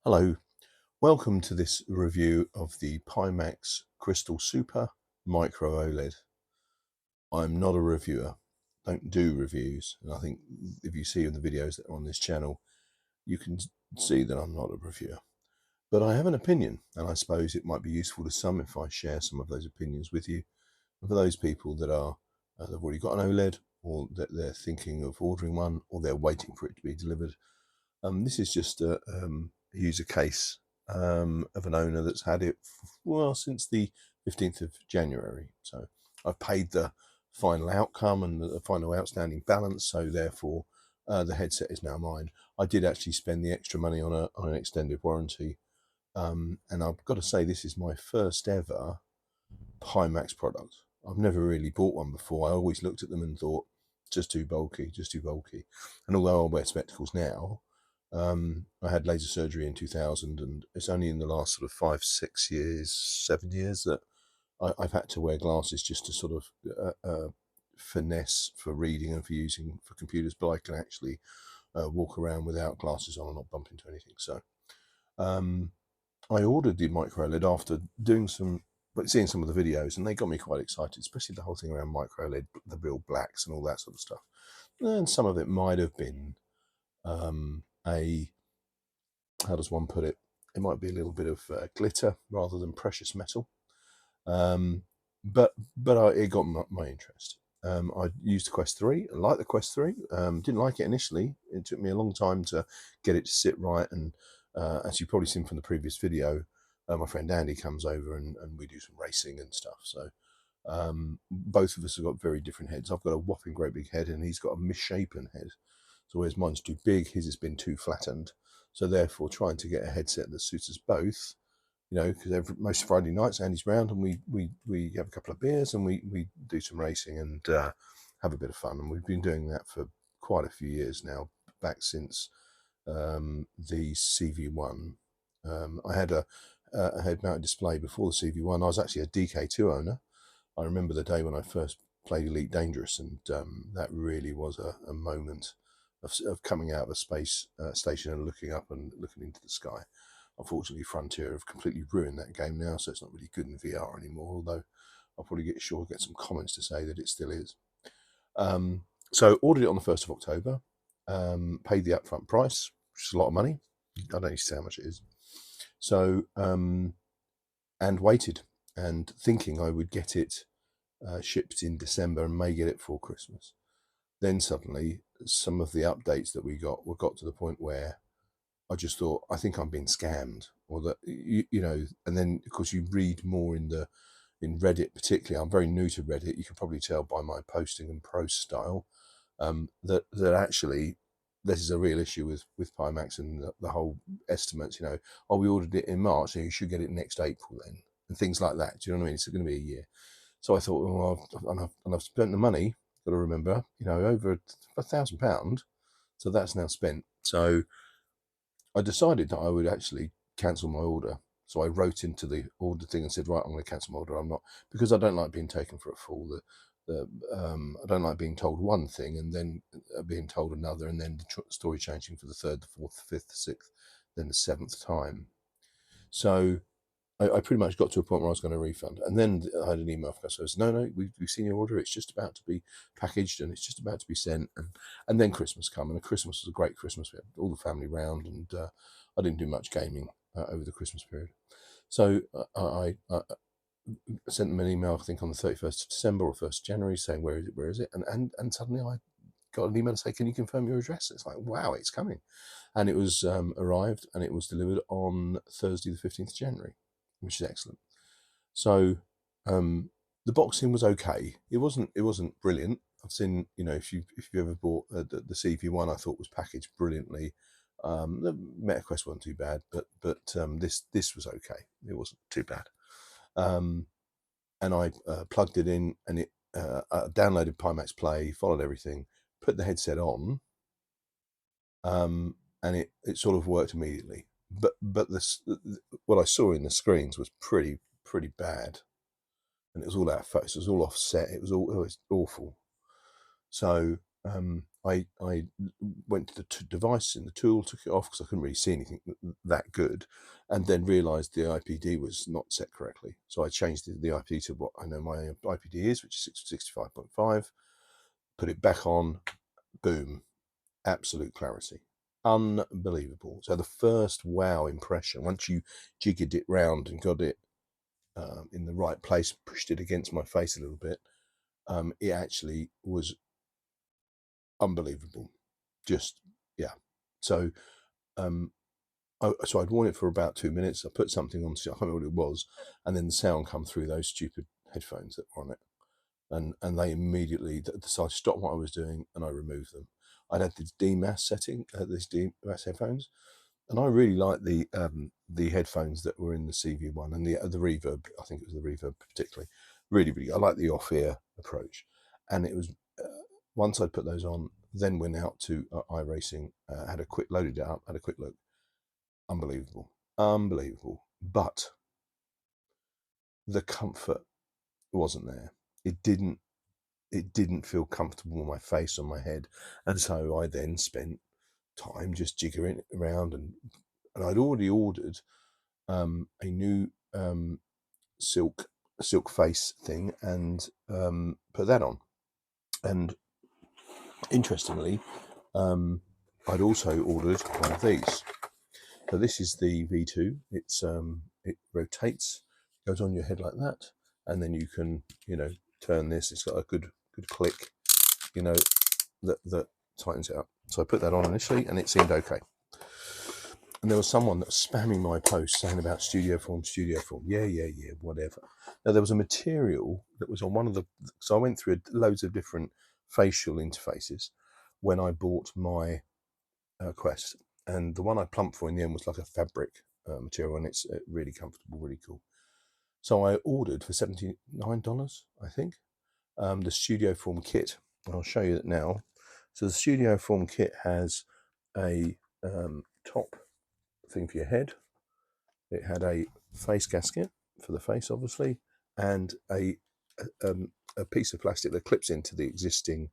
Hello, welcome to this review of the Pimax Crystal Super Micro OLED. I'm not a reviewer, don't do reviews, and I think if you see in the videos that are on this channel, you can see that I'm not a reviewer. But I have an opinion, and I suppose it might be useful to some if I share some of those opinions with you. And for those people that are, they've already got an OLED, or that they're thinking of ordering one, or they're waiting for it to be delivered, this is just a user case of an owner that's had it since the 15th of January. So I've paid the final outcome and the final outstanding balance, so therefore the headset is now mine. I did actually spend the extra money on an extended warranty, and I've got to say this is my first ever Pimax product. I've never really bought one before. I always looked at them and thought, just too bulky, just too bulky. And although I wear spectacles now, I had laser surgery in 2000, and it's only in the last sort of 5, 6 years, 7 years that I've had to wear glasses just to sort of finesse for reading and for using for computers, but I can actually walk around without glasses on and not bump into anything. So I ordered the micro OLED after seeing some of the videos, and they got me quite excited, especially the whole thing around micro OLED, the real blacks and all that sort of stuff. And some of it might have been how does one put it? It might be a little bit of glitter rather than precious metal. But it got my interest. I used the Quest 3. I like the Quest 3. Didn't like it initially. It took me a long time to get it to sit right. And as you've probably seen from the previous video, my friend Andy comes over and we do some racing and stuff. So both of us have got very different heads. I've got a whopping great big head, and he's got a misshapen head. So whereas mine's too big, his has been too flattened. So therefore, trying to get a headset that suits us both, because most Friday nights Andy's round, and we have a couple of beers and we do some racing and have a bit of fun. And we've been doing that for quite a few years now, back since the CV1. I had a head-mounted display before the CV1. I was actually a DK2 owner. I remember the day when I first played Elite Dangerous, and that really was a moment of coming out of a space station and looking up and looking into the sky. Unfortunately, Frontier have completely ruined that game now, so it's not really good in VR anymore, although I'll probably get some comments to say that it still is. So ordered it on the 1st of October, paid the upfront price, which is a lot of money. I don't need to say how much it is. So, and waited, and thinking I would get it shipped in December and may get it for Christmas. Then suddenly, some of the updates that we got to the point where I just thought, I think I'm being scammed, or that and then of course you read more in Reddit, particularly. I'm very new to Reddit. You can probably tell by my posting and prose style that actually this is a real issue with Pimax and the whole estimates. Oh, we ordered it in March, so you should get it next April then, and things like that. Do you know what I mean? It's going to be a year. So I thought, well, I've spent the money. Got to remember, over £1,000. So that's now spent. So I decided that I would actually cancel my order. So I wrote into the order thing and said, right, I'm going to cancel my order. I'm not, because I don't like being taken for a fool. I don't like being told one thing and then being told another, and then the story changing for the third, the fourth, the fifth, the sixth, then the seventh time. So I pretty much got to a point where I was going to refund. And then I had an email from customers, no, we've seen your order. It's just about to be packaged and it's just about to be sent. And then Christmas come, and Christmas was a great Christmas. We had all the family round, and I didn't do much gaming over the Christmas period. So I sent them an email, I think on the 31st of December or 1st of January, saying, where is it? And suddenly I got an email to say, can you confirm your address? It's like, wow, it's coming. And it was arrived, and it was delivered on Thursday, the 15th of January, which is excellent. So the boxing was okay. It wasn't brilliant. I've seen, if you ever bought the CV1, I thought was packaged brilliantly. The MetaQuest wasn't too bad, but this was okay. It wasn't too bad. And I plugged it in, and it downloaded Pimax Play, followed everything, put the headset on, and it sort of worked immediately. But what I saw in the screens was pretty bad, and it was all out of focus. It was all offset. It was awful. So I went to the device in the tool, took it off because I couldn't really see anything that good, and then realised the IPD was not set correctly. So I changed the IPD to what I know my IPD is, which is 65.5. Put it back on, boom, absolute clarity, unbelievable. So the first wow impression, once you jiggered it round and got it in the right place, pushed it against my face a little bit, it actually was unbelievable. Just yeah. So so I'd worn it for about 2 minutes. I put something on, I can't remember what it was, and then the sound come through those stupid headphones that were on it, and they immediately. So I stopped what I was doing and I removed them. I'd had this DMAS setting, these DMAS headphones, and I really liked the headphones that were in the CV1 and the Reverb. I think it was the Reverb particularly. Really, really, I like the off-ear approach, and it was once I put those on, then went out to iRacing, had a quick loaded it up, had a quick look. Unbelievable, unbelievable. But the comfort wasn't there. It didn't. It didn't feel comfortable on my face, on my head, and so I then spent time just jiggering it around, and I'd already ordered a new silk face thing and put that on. And interestingly, I'd also ordered one of these. So this is the V2. It rotates, goes on your head like that, and then you can turn this. It's got a good click, that tightens it up. So I put that on initially, and it seemed okay. And there was someone that was spamming my post saying about studio form, yeah, whatever. Now there was a material that was on one of the. So I went through loads of different facial interfaces when I bought my Quest, and the one I plumped for in the end was like a fabric material, and it's really comfortable, really cool. So I ordered for $79, I think, the studio form kit. I'll show you that now. So the studio form kit has a top thing for your head. It had a face gasket for the face, obviously, and a piece of plastic that clips into the existing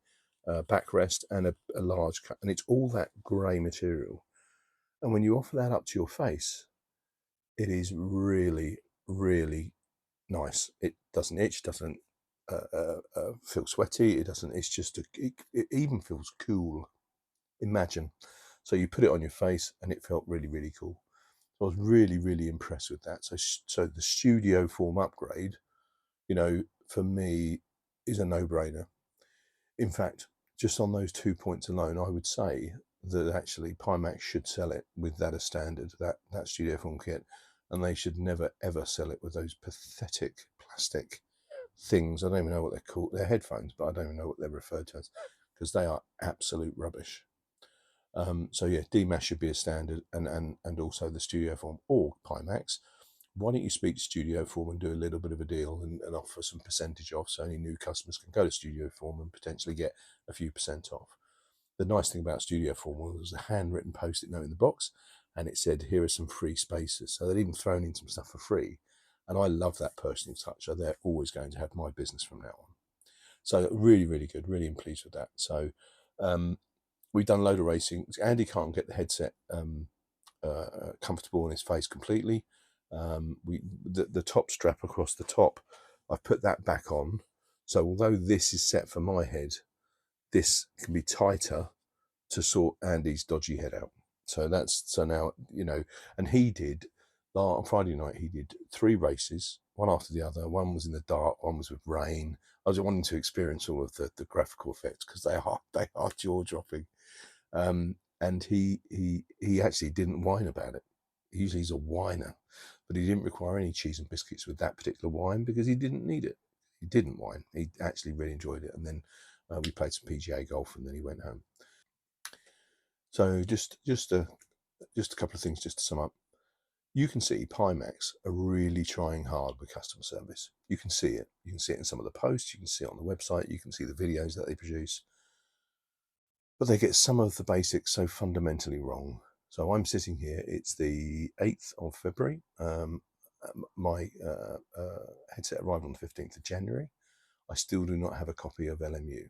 backrest, and a large cut. And it's all that grey material. And when you offer that up to your face, it is really, really nice. It doesn't itch, doesn't feel sweaty. It doesn't. It's just it even feels cool. Imagine. So you put it on your face, and it felt really, really cool. I was really, really impressed with that. So the studio form upgrade, for me, is a no-brainer. In fact, just on those 2 points alone, I would say that actually Pimax should sell it with that as standard, that studio form kit, and they should never ever sell it with those pathetic plastic things. I don't even know what they're called. They're headphones, but I don't even know what they're referred to as, because they are absolute rubbish. So yeah, DMAS should be a standard, and also the studio form or Pimax. Why don't you speak to Studio Form and do a little bit of a deal and offer some percentage off, so any new customers can go to Studio Form and potentially get a few percent off. The nice thing about Studio Form was a handwritten post-it note in the box, and it said, here are some free spaces. So they'd even thrown in some stuff for free. And I love that personal touch. So they're always going to have my business from now on. So really, really good. Really pleased with that. So we've done a load of racing. Andy can't get the headset comfortable on his face completely. The top strap across the top, I've put that back on. So although this is set for my head, this can be tighter to sort Andy's dodgy head out. So now, and he did, on Friday night, he did 3 races, one after the other. One was in the dark, one was with rain. I was wanting to experience all of the graphical effects, because they are jaw dropping. And he actually didn't whine about it. Usually he's a whiner, but he didn't require any cheese and biscuits with that particular wine, because he didn't need it. He didn't whine. He actually really enjoyed it. And then we played some PGA golf, and then he went home. So just a couple of things just to sum up. You can see Pimax are really trying hard with customer service. You can see it. You can see it in some of the posts. You can see it on the website. You can see the videos that they produce. But they get some of the basics so fundamentally wrong. So I'm sitting here. It's the 8th of February. My headset arrived on the 15th of January. I still do not have a copy of LMU.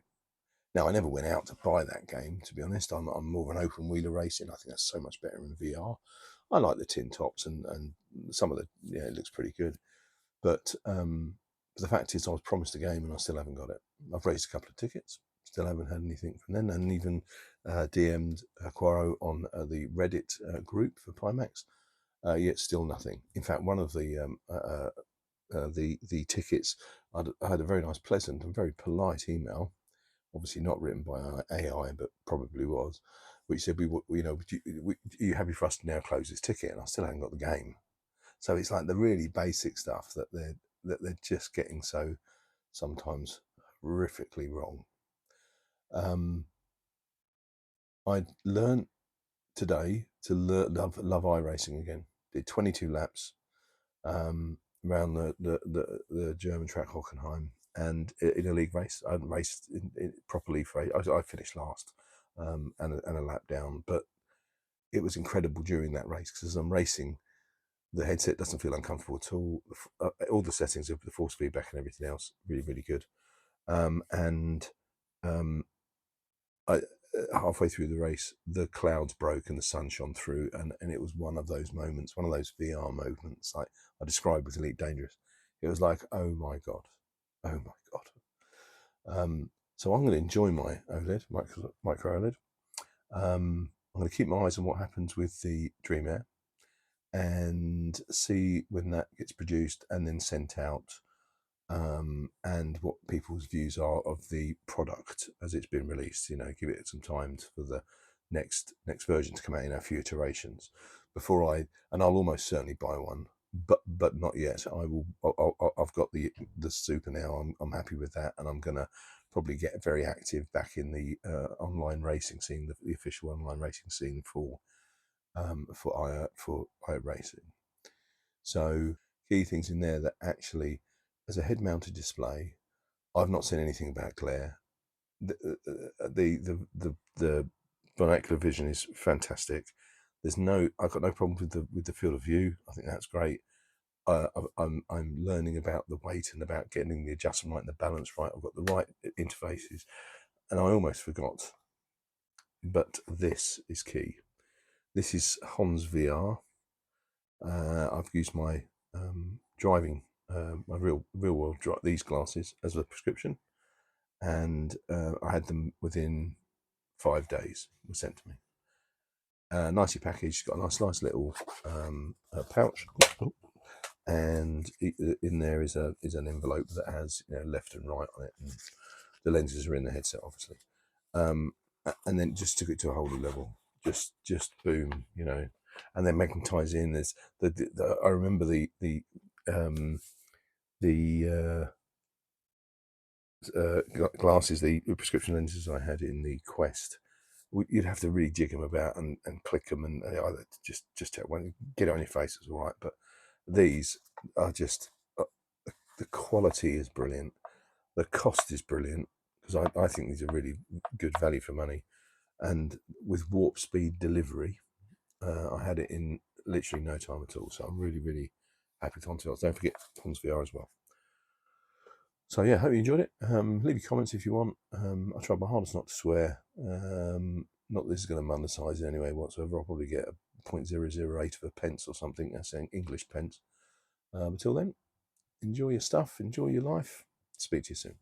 Now, I never went out to buy that game, to be honest. I'm more of an open wheeler racing. I think that's so much better in VR. I like the tin tops and some of the, yeah, it looks pretty good. But the fact is, I was promised a game and I still haven't got it. I've raised a couple of tickets, still haven't had anything from them, and even DM'd Quaro on the Reddit group for Pimax, yet still nothing. In fact, one of the tickets, I had a very nice, pleasant, and very polite email, obviously not written by AI, but probably was, which said, are you happy for us to now close this ticket? And I still haven't got the game. So it's like the really basic stuff that they're just getting so sometimes horrifically wrong. I learned today to love iRacing again. Did 22 laps around the German track Hockenheim, and in a league race. I hadn't raced properly for. I finished last, and a lap down, but it was incredible during that race because as I'm racing, the headset doesn't feel uncomfortable at all. All the settings of the force feedback and everything else really, really good. And I, halfway through the race, the clouds broke and the sun shone through, and it was one of those moments, one of those VR moments, like I described with Elite Dangerous. It was like, oh my god, oh my god. So I'm going to enjoy my OLED, micro OLED. I'm going to keep my eyes on what happens with the Dream Air and see when that gets produced and then sent out, and what people's views are of the product as it's been released. Give it some time for the next version to come out in a few iterations before and I'll almost certainly buy one, but not yet. I've got the Super now. I'm happy with that, and I'm gonna probably get very active back in the online racing scene, the official online racing scene for iRacing. So key things in there that actually, as a head-mounted display, I've not seen anything about glare. The binocular vision is fantastic. I've got no problem with the field of view. I think that's great. I'm learning about the weight and about getting the adjustment right and the balance right. I've got the right interfaces, and I almost forgot, but this is key. This is Hans VR. I've used my driving, my real world these glasses as a prescription, and I had them within 5 days. Were sent to me. Nicely packaged. Got a nice little pouch, and in there is an envelope that has left and right on it, and the lenses are in the headset, obviously. And then just took it to a whole new level. Just boom, and then making ties in. There's I remember the glasses, the prescription lenses I had in the Quest. You'd have to really jig them about and click them, and either just get it on your face, it's all right. But these are just the quality is brilliant, the cost is brilliant, because I think these are really good value for money, and with warp speed delivery, I had it in literally no time at all. So I'm really, really happy to VR. Don't forget Hans VR as well. So yeah, hope you enjoyed it. Leave your comments if you want. I tried my hardest not to swear. Not that this is going to monetize it anyway whatsoever. I'll probably get a 0.008 of a pence or something. That's saying English pence. Until then, enjoy your stuff, enjoy your life. Speak to you soon.